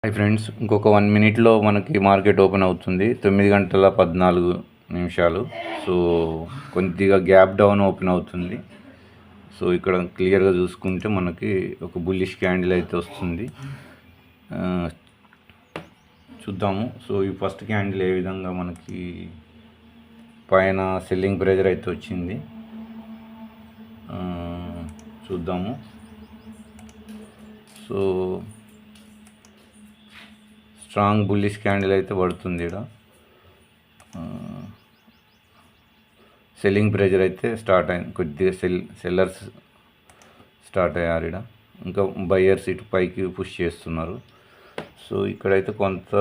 Hi friends, ఇంకొక 1 మినిట్లో మనకి మార్కెట్ ఓపెన్ అవుతుంది. 9 గంటల 14 నిమిషాలు. సో కొద్దిగా గ్యాప్ డౌన్ ఓపెన్ అవుతుంది. సో ఇక్కడ క్లియర్గా చూసుకుంటే మనకి ఒక బుల్లిష్ క్యాండిల్ అయితే వస్తుంది. చూద్దాము. సో ఈ ఫస్ట్ క్యాండిల్ ఏ విధంగా మనకి పైన సెల్లింగ్ ప్రెజర్ అయితే వచ్చింది. చూద్దాము. సో స్ట్రాంగ్ బుల్లిష్ క్యాండిల్ అయితే పడుతుంది. ఇక్కడ సెల్లింగ్ ప్రెజర్ అయితే స్టార్ట్ అయింది. కొద్దిగా సెల్లర్స్ స్టార్ట్ అయ్యారు. ఇక్కడ ఇంకా బయ్యర్స్ ఇటు పైకి పుష్ చేస్తున్నారు. సో ఇక్కడైతే కొంత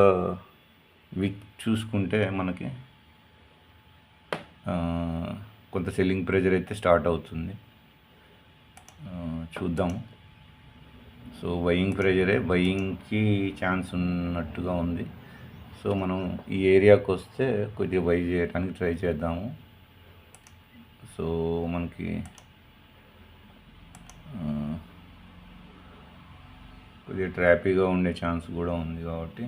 వీక్ చూసుకుంటే మనకి కొంత సెల్లింగ్ ప్రెజర్ అయితే స్టార్ట్ అవుతుంది. చూద్దాము. సో బయింగ్కి ఛాన్స్ ఉన్నట్టుగా ఉంది. సో మనం ఈ ఏరియాకి వస్తే కొద్దిగా బై చేయడానికి ట్రై చేద్దాము. సో మనకి కొద్దిగా ట్రాపీగా ఉండే ఛాన్స్ కూడా ఉంది కాబట్టి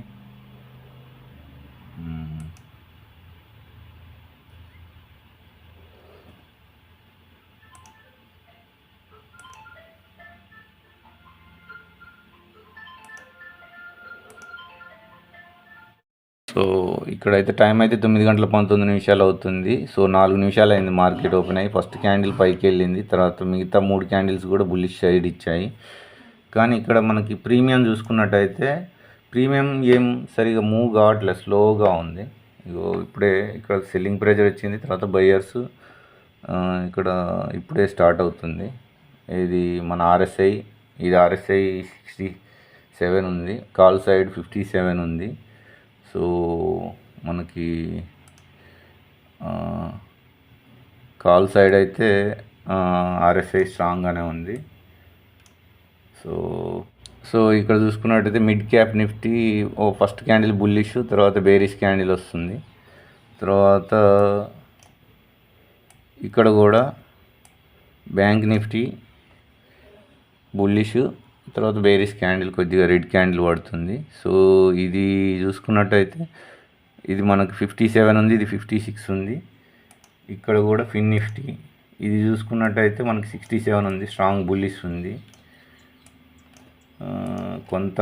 సో ఇక్కడైతే టైం అయితే 9 గంటల 19 నిమిషాలు అవుతుంది. సో 4 నిమిషాలు అయింది మార్కెట్ ఓపెన్ అయ్యి. ఫస్ట్ క్యాండిల్ పైకి వెళ్ళింది, తర్వాత మిగతా 3 క్యాండిల్స్ కూడా బుల్లిష్ సైడ్ ఇచ్చాయి. కానీ ఇక్కడ మనకి ప్రీమియం చూసుకున్నట్టయితే ప్రీమియం ఏం సరిగా మూవ్ కావట్లేదు, స్లోగా ఉంది. ఇప్పుడే ఇక్కడ సెల్లింగ్ ప్రెజర్ వచ్చింది, తర్వాత బయ్యర్స్ ఇక్కడ ఇప్పుడే స్టార్ట్ అవుతుంది. ఇది మన ఆర్ఎస్ఐ, ఇది ఆర్ఎస్ఐ 67 ఉంది, కాల్ సైడ్ 57 ఉంది. సో మనకి కాల్ సైడ్ అయితే ఆర్ఎస్ఐ స్ట్రాంగ్గానే ఉంది. సో ఇక్కడ చూసుకున్నట్టయితే mid cap Nifty first candle bullish, తర్వాత బేరిష్ క్యాండిల్ వస్తుంది. తర్వాత ఇక్కడ కూడా బ్యాంక్ నిఫ్టీ బుల్లిష్, తర్వాత బేరిష్ క్యాండిల్, కొద్దిగా రెడ్ క్యాండిల్ పడుతుంది. సో ఇది చూసుకున్నట్టయితే ఇది మనకు 57 ఉంది, ఇది 56 ఉంది. ఇక్కడ కూడా ఫిన్ నిఫ్టీ ఇది చూసుకున్నట్టయితే మనకి 67 ఉంది, స్ట్రాంగ్ బుల్లిష్ ఉంది. కొంత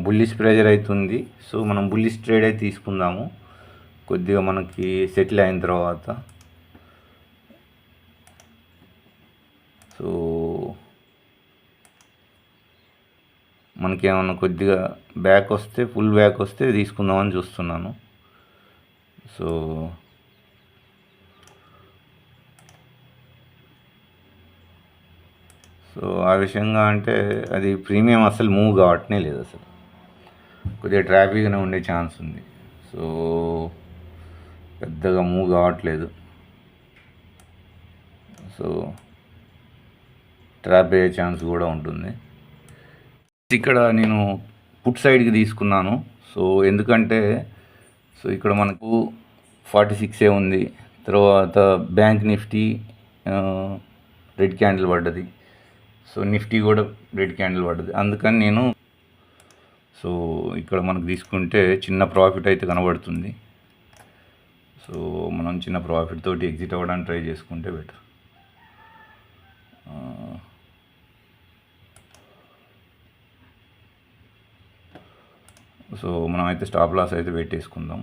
బుల్లిష్ ప్రెజర్ అవుతుంది. సో మనం బుల్లిష్ ట్రేడ్ అయితే తీసుకుందాము కొద్దిగా మనకి సెటిల్ అయిన తర్వాత. సో మనకి ఏమన్నా కొద్దిగా బ్యాక్ వస్తే, ఫుల్ బ్యాక్ వస్తే తీసుకుందామని చూస్తున్నాను. సో ఆ విషయంగా అంటే అది ప్రీమియం అసలు మూవ్ కావట్నే లేదు, అసలు కొద్దిగా ట్రాఫిక్గానే ఉండే ఛాన్స్ ఉంది. సో పెద్దగా మూవ్ కావట్లేదు. సో ట్రాప్ అయ్యే ఛాన్స్ కూడా ఉంటుంది. ఇక్కడ నేను పుట్ సైడ్కి తీసుకున్నాను. సో ఎందుకంటే ఇక్కడ మనకు 46 ఉంది, తర్వాత బ్యాంక్ నిఫ్టీ రెడ్ క్యాండిల్ పడ్డది, సో నిఫ్టీ కూడా రెడ్ క్యాండిల్ పడ్డది. అందుకని నేను ఇక్కడ మనకు తీసుకుంటే చిన్న ప్రాఫిట్ అయితే కనబడుతుంది. సో మనం చిన్న ప్రాఫిట్ తోటి ఎగ్జిట్ అవ్వడానికి ట్రై చేసుకుంటే బెటర్. సో మనం అయితే స్టాప్ లాస్ అయితే పెట్టేసుకుందాం.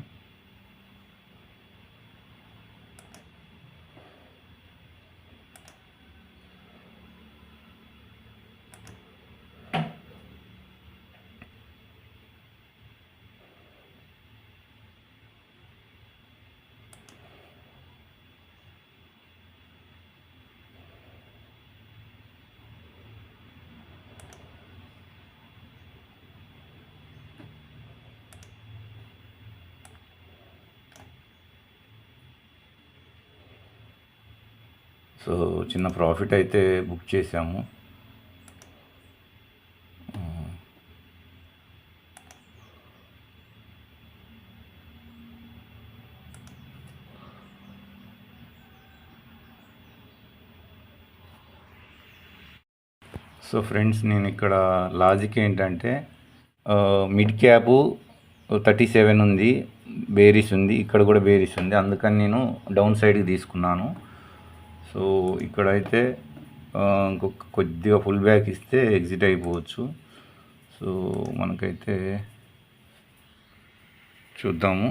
సో చిన్న ప్రాఫిట్ అయితే బుక్ చేసాము. సో ఫ్రెండ్స్, నేను ఇక్కడ లాజిక్ ఏంటంటే మిడ్ క్యాప్ 37 ఉంది, బేరీస్ ఉంది, ఇక్కడ కూడా బేరీస్ ఉంది, అందుకని నేను డౌన్ సైడ్కి తీసుకున్నాను. సో ఇక్కడైతే ఇంకొక కొద్దిగా ఫుల్ బ్యాక్ ఇస్తే ఎగ్జిట్ అయిపోవచ్చు. సో మనకైతే చూద్దాము,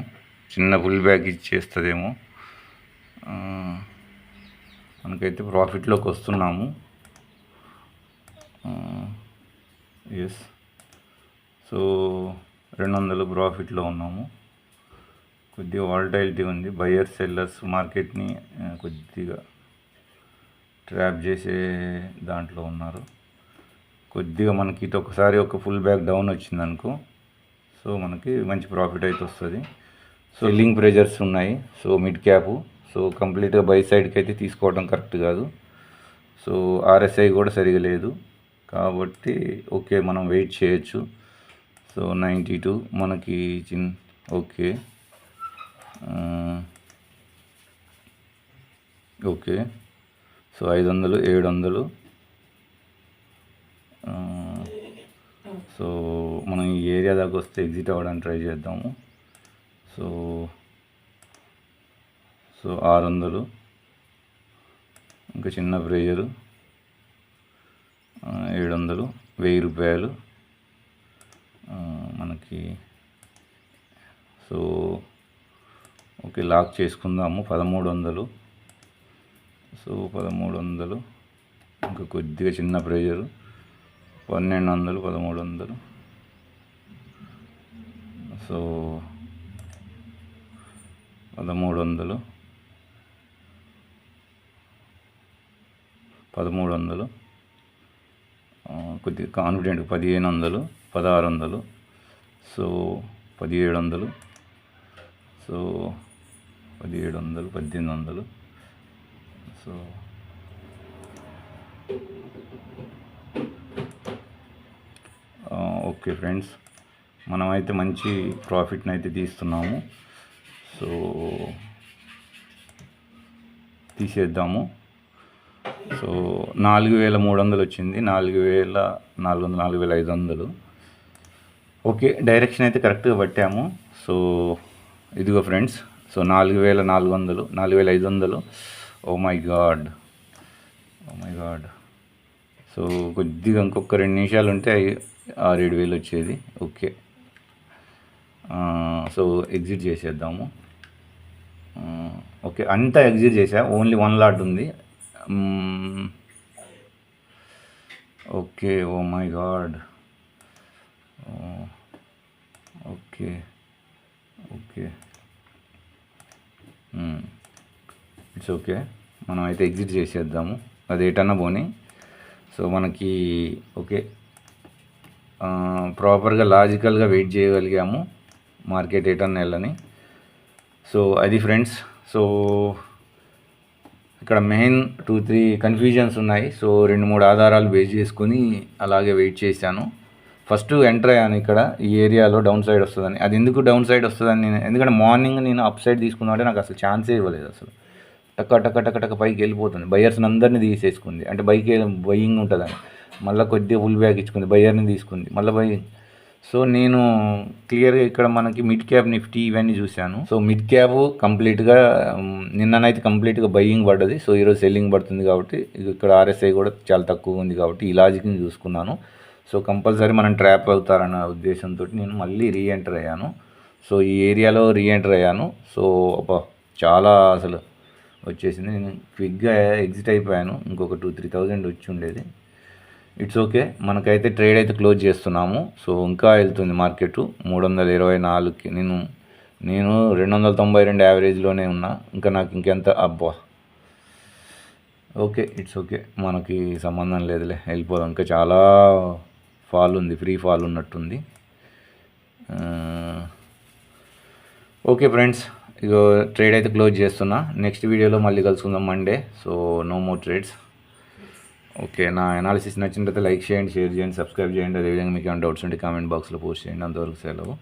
చిన్న ఫుల్ బ్యాక్ ఇచ్చేస్తుందేమో. మనకైతే ప్రాఫిట్లోకి వస్తున్నాము. ఎస్, సో 200 ప్రాఫిట్లో ఉన్నాము. కొద్దిగా వాలటైలిటీ ఉంది, బయర్స్ సెల్లర్స్ మార్కెట్ని కొద్దిగా ట్రాప్ చేసే దాంట్లో ఉన్నారు. కొద్దిగా మనకి ఇటు ఒకసారి ఒక ఫుల్ బ్యాక్ డౌన్ వచ్చింది అనుకో, సో మనకి మంచి ప్రాఫిట్ అయితే వస్తుంది. సో సెల్లింగ్ ప్రెజర్స్ ఉన్నాయి. సో మిడ్ క్యాప్, సో కంప్లీట్గా బై సైడ్కి అయితే తీసుకోవడం కరెక్ట్ కాదు. సో ఆర్ఎస్ఐ కూడా సరిగా లేదు కాబట్టి ఓకే, మనం వెయిట్ చేయొచ్చు. సో 92 మనకి ఓకే ఓకే. సో 500, 700. సో మనం ఈ ఏరియా దాకా వస్తే ఎగ్జిట్ అవ్వడానికి ట్రై చేద్దాము. సో 600, ఇంకా చిన్న ప్రెజరు 700, 1000 రూపాయలు మనకి. సో ఓకే, లాక్ చేసుకుందాము 1300. సో 1300, ఇంకా కొద్దిగా చిన్న ప్రెజరు 1200, 1300. సో 1300, 1300, కొద్దిగా confident 1500, 1600. So 1700, so 1700, 1800. So okay friends, మనమైతే మంచి ప్రాఫిట్ని అయితే తీస్తున్నాము. సో తీసేద్దాము. సో 4300 వచ్చింది, 4400, 4500. ఓకే, డైరెక్షన్ అయితే కరెక్ట్గా పట్టాము. సో ఇదిగో friends, so 4400, 4500. Oh my god. So కొద్దిగా ఇంకొక 2 నిమిషాలు ఉంటే 6-7 వచ్చేది. ఓకే, సో ఎగ్జిట్ చేసేద్దాము. ఓకే, అంతా ఎగ్జిట్ చేసా, ఓన్లీ 1 లాట్ ఉంది. Okay, oh my god. Okay, it's okay, మనం అయితే ఎగ్జిట్ చేసేద్దాము, అది ఎటన్నా పోనీ. సో మనకి ఓకే, ప్రాపర్గా లాజికల్గా వెయిట్ చేయగలిగాము మార్కెట్ ఎటన్నా వెళ్ళని. సో అది ఫ్రెండ్స్. సో ఇక్కడ మెయిన్ 2-3 కన్ఫ్యూజన్స్ ఉన్నాయి. సో 2-3 ఆధారాలు బేస్ చేసుకొని అలాగే వెయిట్ చేశాను. ఫస్ట్ ఎంటర్ అయ్యాను ఇక్కడ, ఈ ఏరియాలో డౌన్ సైడ్ వస్తుందని. అది ఎందుకు డౌన్ సైడ్ వస్తుందని ఎందుకంటే మార్నింగ్ నేను అప్ సైడ్ తీసుకున్నామంటే నాకు అసలు ఛాన్సే ఇవ్వలేదు. అసలు టక్క పైకి వెళ్ళిపోతుంది, బయ్యర్స్ని అందరినీ తీసేసుకుంది. అంటే బయ్యింగ్ ఉంటుందని మళ్ళీ కొద్దిగా ఫుల్ బ్యాక్ ఇచ్చుకుంది, బయ్యర్ని తీసుకుంది, మళ్ళీ బయ్యింగ్. సో నేను క్లియర్గా ఇక్కడ మనకి మిడ్ క్యాప్ నిఫ్టీ ఇవన్నీ చూశాను. సో మిడ్ క్యాప్ కంప్లీట్గా నిన్ననైతే కంప్లీట్గా బయ్యింగ్ పడ్డది. సో ఈరోజు సెల్లింగ్ పడుతుంది కాబట్టి ఇక్కడ ఆర్ఎస్ఐ కూడా చాలా తక్కువ ఉంది కాబట్టి ఈ లాజిక్ని చూసుకున్నాను. సో కంపల్సరీ మనం ట్రాప్ అవుతారన్న ఉద్దేశంతో నేను మళ్ళీ రీఎంటర్ అయ్యాను. సో ఈ ఏరియాలో రీఎంటర్ అయ్యాను. సో చాలా అసలు వచ్చేసింది, నేను క్విక్గా ఎగ్జిట్ అయిపోయాను. ఇంకొక 2-3 వచ్చి ఉండేది. ఇట్స్ ఓకే, మనకైతే ట్రేడ్ అయితే క్లోజ్ చేస్తున్నాము. సో ఇంకా వెళ్తుంది మార్కెట్ 324కి. నేను 292 యావరేజ్లోనే ఉన్నా, ఇంకా నాకు ఇంకెంత ఓకే, ఇట్స్ ఓకే, మనకి సంబంధం లేదులే, వెళ్ళిపోదాం. ఇంకా చాలా ఫాల్ ఉంది, ఫ్రీ ఫాల్ ఉన్నట్టుంది. ఓకే ఫ్రెండ్స్, ఇగో ట్రేడ్ అయితే క్లోజ్ చేస్తున్నా. నెక్స్ట్ వీడియోలో మళ్ళీ కలుసుకుందాం Monday. So no more trades. Okay, నా అనాలిసిస్ నచ్చినట్లయితే లైక్ చేయండి, షేర్ చేయండి, సబ్స్క్రైబ్ చేయండి. అదేవిధంగా మీకు ఏమైనా డౌట్స్ ఉంటే కామెంట్ బాక్స్లో పోస్ట్ చేయండి. అంతవరకు సెలవు.